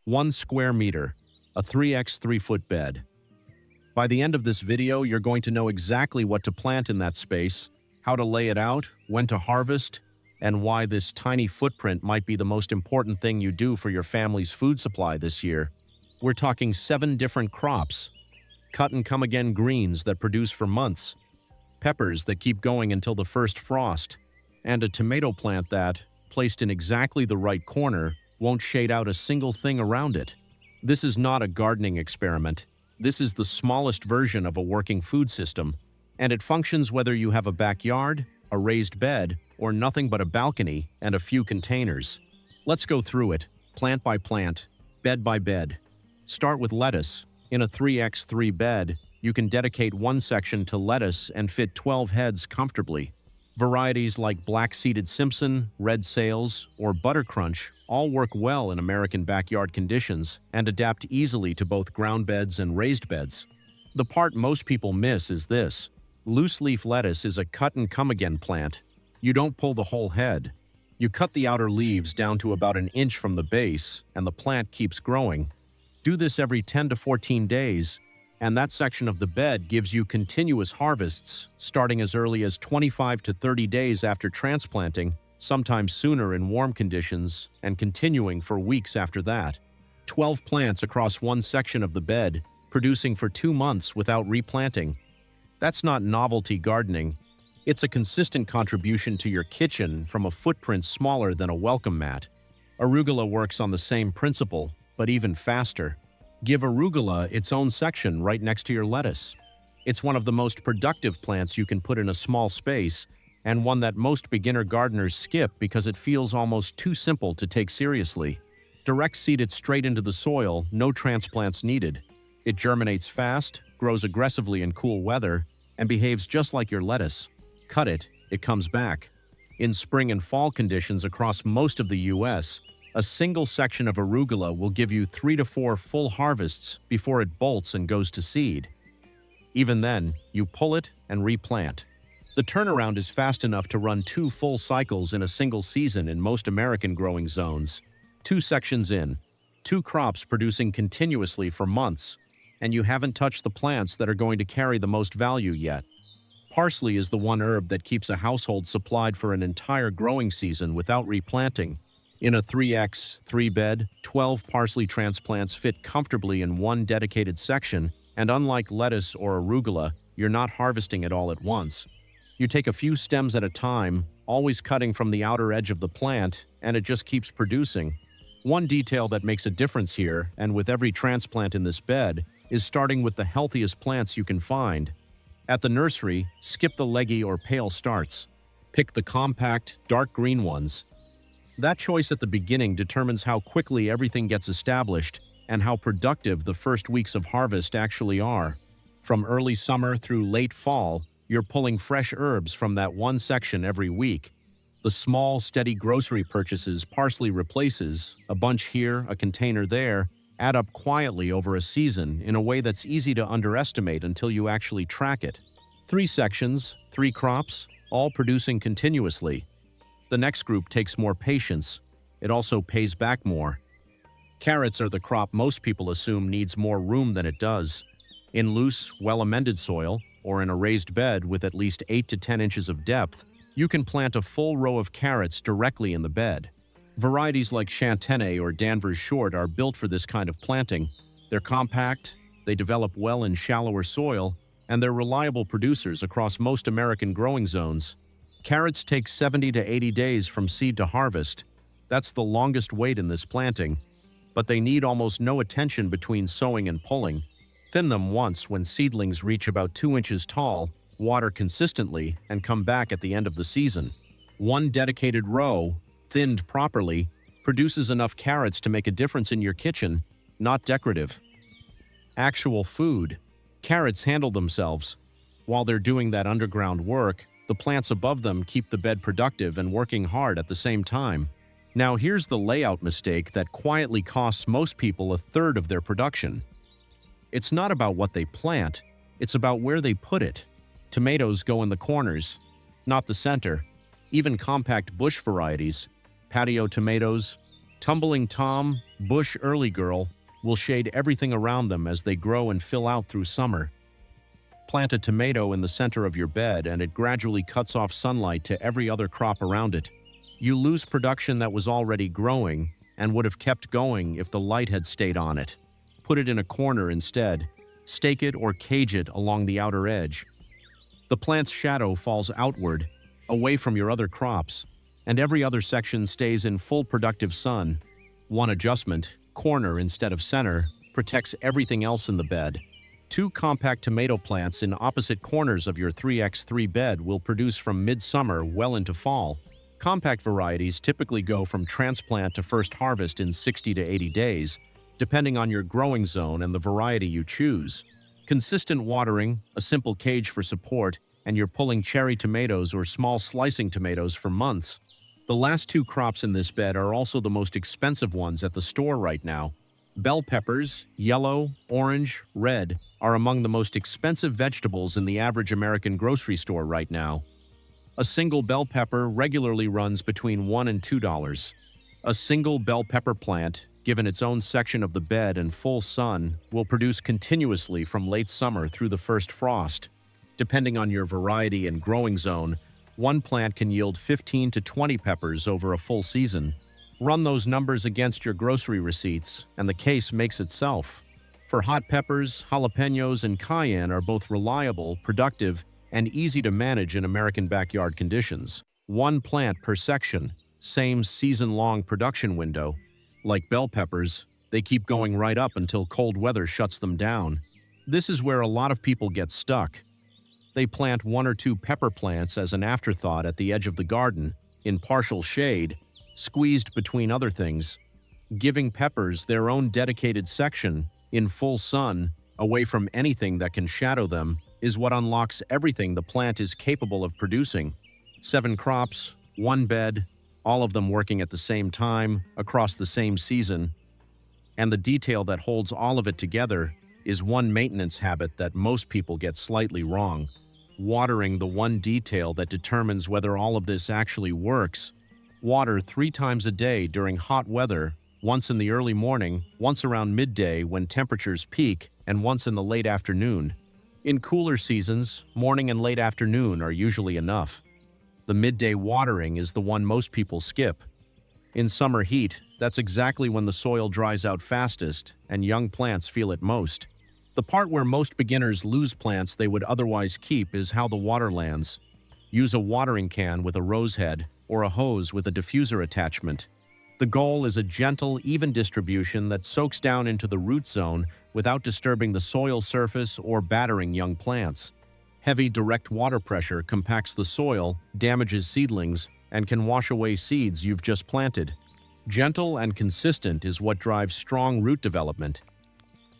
1 square meter, a 3x 3-foot bed. By the end of this video, you're going to know exactly what to plant in that space, how to lay it out, when to harvest, and why this tiny footprint might be the most important thing you do for your family's food supply this year. We're talking 7 different crops, cut-and-come-again greens that produce for months, peppers that keep going until the first frost, and a tomato plant that, placed in exactly the right corner, won't shade out a single thing around it. This is not a gardening experiment. This is the smallest version of a working food system, and it functions whether you have a backyard, a raised bed, or nothing but a balcony and a few containers. Let's go through it, plant by plant, bed by bed. Start with lettuce. In a 3x3 bed, you can dedicate one section to lettuce and fit 12 heads comfortably. Varieties like black-seeded Simpson, red sales, or butter crunch all work well in American backyard conditions and adapt easily to both ground beds and raised beds. The part most people miss is this. Loose-leaf lettuce is a cut-and-come-again plant. You don't pull the whole head. You cut the outer leaves down to about an inch from the base, and the plant keeps growing. Do this every 10 to 14 days, and that section of the bed gives you continuous harvests, starting as early as 25 to 30 days after transplanting, sometimes sooner in warm conditions, and continuing for weeks after that. 12 plants across one section of the bed, producing for 2 months without replanting. That's not novelty gardening. It's a consistent contribution to your kitchen from a footprint smaller than a welcome mat. Arugula works on the same principle, but even faster. Give arugula its own section right next to your lettuce. It's one of the most productive plants you can put in a small space, and one that most beginner gardeners skip because it feels almost too simple to take seriously. Direct seed it straight into the soil, no transplants needed. It germinates fast, grows aggressively in cool weather, and behaves just like your lettuce. Cut it, it comes back. In spring and fall conditions across most of the U.S., a single section of arugula will give you 3 to 4 full harvests before it bolts and goes to seed. Even then, you pull it and replant. The turnaround is fast enough to run 2 full cycles in a single season in most American growing zones. 2 sections in, 2 crops producing continuously for months, and you haven't touched the plants that are going to carry the most value yet. Parsley is the one herb that keeps a household supplied for an entire growing season without replanting. In a 3x3 bed, 12 parsley transplants fit comfortably in one dedicated section, and unlike lettuce or arugula, you're not harvesting it all at once. You take a few stems at a time, always cutting from the outer edge of the plant, and it just keeps producing. One detail that makes a difference here, and with every transplant in this bed, is starting with the healthiest plants you can find. At the nursery, skip the leggy or pale starts. Pick the compact, dark green ones. That choice at the beginning determines how quickly everything gets established and how productive the first weeks of harvest actually are. From early summer through late fall, you're pulling fresh herbs from that one section every week. The small, steady grocery purchases Parsley replaces, a bunch here, a container there, add up quietly over a season in a way that's easy to underestimate until you actually track it. 3 sections, 3 crops, all producing continuously. The next group takes more patience. It also pays back more. Carrots are the crop most people assume needs more room than it does. In loose, well-amended soil, or in a raised bed with at least 8 to 10 inches of depth, you can plant a full row of carrots directly in the bed. Varieties like Chantenay or Danvers Short are built for this kind of planting. They're compact, they develop well in shallower soil, and they're reliable producers across most American growing zones. Carrots take 70 to 80 days from seed to harvest. That's the longest wait in this planting. But they need almost no attention between sowing and pulling. Thin them once when seedlings reach about 2 inches tall, water consistently, and come back at the end of the season. One dedicated row, thinned properly, produces enough carrots to make a difference in your kitchen, not decorative. Actual food. Carrots handle themselves. While they're doing that underground work, the plants above them keep the bed productive and working hard at the same time. Now here's the layout mistake that quietly costs most people a third of their production. It's not about what they plant, it's about where they put it. Tomatoes go in the corners, not the center. Even compact bush varieties, patio tomatoes, Tumbling Tom, Bush Early Girl will shade everything around them as they grow and fill out through summer. Plant a tomato in the center of your bed and it gradually cuts off sunlight to every other crop around it. You lose production that was already growing and would have kept going if the light had stayed on it. Put it in a corner instead. Stake it or cage it along the outer edge. The plant's shadow falls outward, away from your other crops, and every other section stays in full productive sun. One adjustment, corner instead of center, protects everything else in the bed. 2 compact tomato plants in opposite corners of your 3x3 bed will produce from midsummer well into fall. Compact varieties typically go from transplant to first harvest in 60 to 80 days, depending on your growing zone and the variety you choose. Consistent watering, a simple cage for support, and you're pulling cherry tomatoes or small slicing tomatoes for months. The last 2 crops in this bed are also the most expensive ones at the store right now. Bell peppers, yellow, orange, red, are among the most expensive vegetables in the average American grocery store right now. A single bell pepper regularly runs between $1 and $2. A single bell pepper plant, given its own section of the bed and full sun, will produce continuously from late summer through the first frost. Depending on your variety and growing zone, one plant can yield 15 to 20 peppers over a full season. Run those numbers against your grocery receipts, and the case makes itself. For hot peppers, jalapenos, and cayenne are both reliable, productive, and easy to manage in American backyard conditions. 1 plant per section, same season-long production window. Like bell peppers, they keep going right up until cold weather shuts them down. This is where a lot of people get stuck. They plant 1 or 2 pepper plants as an afterthought at the edge of the garden, in partial shade, squeezed between other things. Giving peppers their own dedicated section, in full sun, away from anything that can shadow them, is what unlocks everything the plant is capable of producing. 7 crops, 1 bed, all of them working at the same time, across the same season. And the detail that holds all of it together is one maintenance habit that most people get slightly wrong. Watering, the one detail that determines whether all of this actually works. Water 3 times a day during hot weather, once in the early morning, once around midday when temperatures peak, and once in the late afternoon. In cooler seasons, morning and late afternoon are usually enough. The midday watering is the one most people skip. In summer heat, that's exactly when the soil dries out fastest and young plants feel it most. The part where most beginners lose plants they would otherwise keep is how the water lands. Use a watering can with a rose head or a hose with a diffuser attachment. The goal is a gentle, even distribution that soaks down into the root zone without disturbing the soil surface or battering young plants. Heavy direct water pressure compacts the soil, damages seedlings, and can wash away seeds you've just planted. Gentle and consistent is what drives strong root development.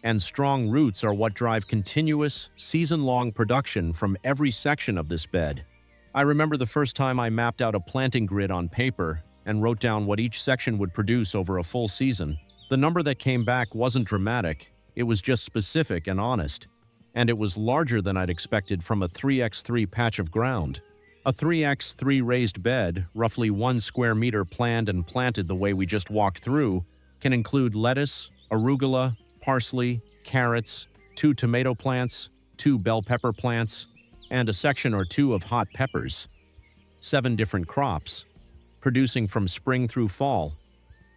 And strong roots are what drive continuous, season-long production from every section of this bed. I remember the first time I mapped out a planting grid on paper and wrote down what each section would produce over a full season. The number that came back wasn't dramatic, it was just specific and honest. And it was larger than I'd expected from a 3x3 patch of ground. A 3x3 raised bed, roughly 1 square meter planned and planted the way we just walked through, can include lettuce, arugula, parsley, carrots, 2 tomato plants, 2 bell pepper plants, and a section or 2 of hot peppers. 7 different crops, producing from spring through fall,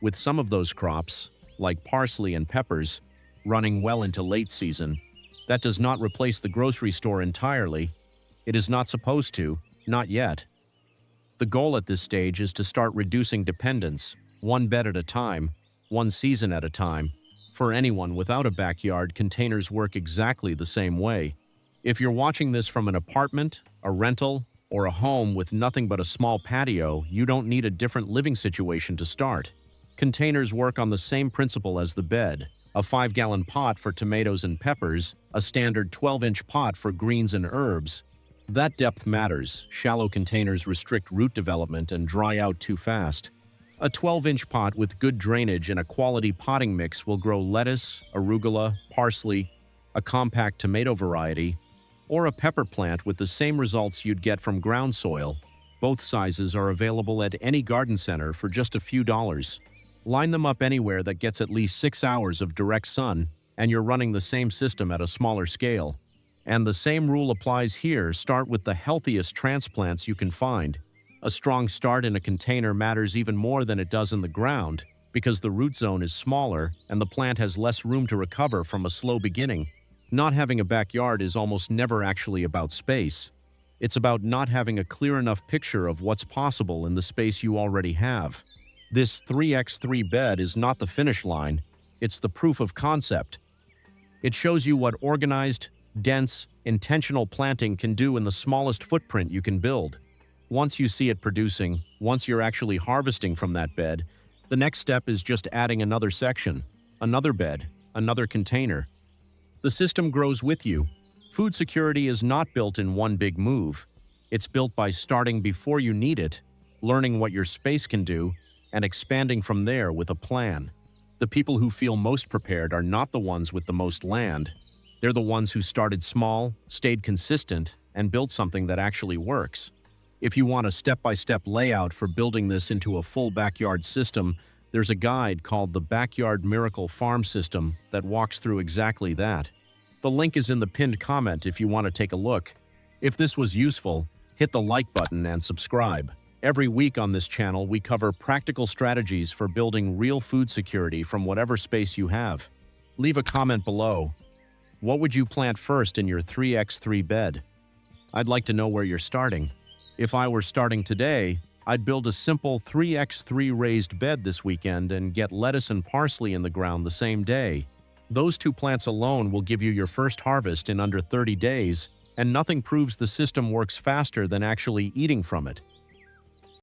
with some of those crops, like parsley and peppers, running well into late season. That does not replace the grocery store entirely. It is not supposed to, not yet. The goal at this stage is to start reducing dependence, 1 bed at a time, 1 season at a time. For anyone without a backyard, containers work exactly the same way. If you're watching this from an apartment, a rental, or a home with nothing but a small patio, you don't need a different living situation to start. Containers work on the same principle as the bed. A 5-gallon pot for tomatoes and peppers, a standard 12-inch pot for greens and herbs. That depth matters. Shallow containers restrict root development and dry out too fast. A 12-inch pot with good drainage and a quality potting mix will grow lettuce, arugula, parsley, a compact tomato variety, or a pepper plant with the same results you'd get from ground soil. Both sizes are available at any garden center for just a few dollars. Line them up anywhere that gets at least 6 hours of direct sun, and you're running the same system at a smaller scale. And the same rule applies here. Start with the healthiest transplants you can find. A strong start in a container matters even more than it does in the ground, because the root zone is smaller and the plant has less room to recover from a slow beginning. Not having a backyard is almost never actually about space. It's about not having a clear enough picture of what's possible in the space you already have. This 3x3 bed is not the finish line, it's the proof of concept. It shows you what organized, dense, intentional planting can do in the smallest footprint you can build. Once you see it producing, once you're actually harvesting from that bed, the next step is just adding another section, another bed, another container. The system grows with you. Food security is not built in one big move. It's built by starting before you need it, learning what your space can do, and expanding from there with a plan. The people who feel most prepared are not the ones with the most land. They're the ones who started small, stayed consistent, and built something that actually works. If you want a step-by-step layout for building this into a full backyard system, there's a guide called the Backyard Miracle Farm System that walks through exactly that. The link is in the pinned comment if you want to take a look. If this was useful, hit the like button and subscribe. Every week on this channel, we cover practical strategies for building real food security from whatever space you have. Leave a comment below. What would you plant first in your 3x3 bed? I'd like to know where you're starting. If I were starting today, I'd build a simple 3x3 raised bed this weekend and get lettuce and parsley in the ground the same day. Those two plants alone will give you your first harvest in under 30 days, and nothing proves the system works faster than actually eating from it.